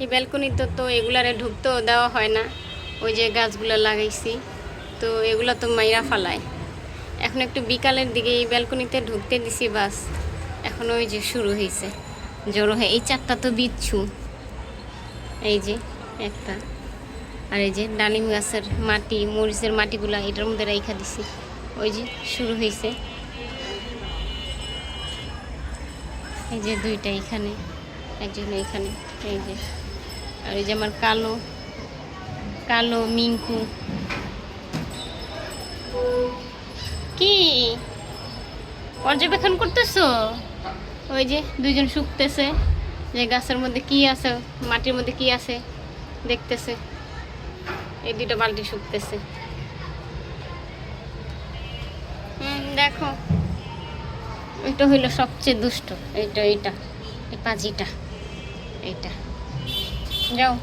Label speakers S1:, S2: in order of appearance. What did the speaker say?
S1: এই ব্যালকনিতে তো এগুলারে ঢুকতেও দেওয়া হয় না, ওই যে গাছগুলো লাগাইছি তো এগুলো তো মাইরা ফালায়। এখন একটু বিকালের দিকে এই ব্যালকনিতে ঢুকতে দিছি, বাস এখন ওই যে শুরু হয়েছে জড়ো হয়ে। এই চারটা তো বিচ্ছু, এই যে একটা, আর এই যে ডালিম গাছের মাটি, মরিচের মাটিগুলা এটার মধ্যে রেখা দিছি, ওই যে শুরু হয়েছে। এই যে দুইটা এখানে, একজন এখানে, এই যে, আর এই যে আমার কালো কালো মিঙ্কু। কি পর্যবেক্ষণ করতেছো? ওই যে দুইজন শুকতেছে, যে গাছের মধ্যে কি আছে, মাটির মধ্যে কি আছে দেখতেছে। এই দুটো বালতি শুকতেছে। দেখো, এটা হইলো সবচেয়ে দুষ্ট, এইটা এই পাজিটা, এইটা। যাও।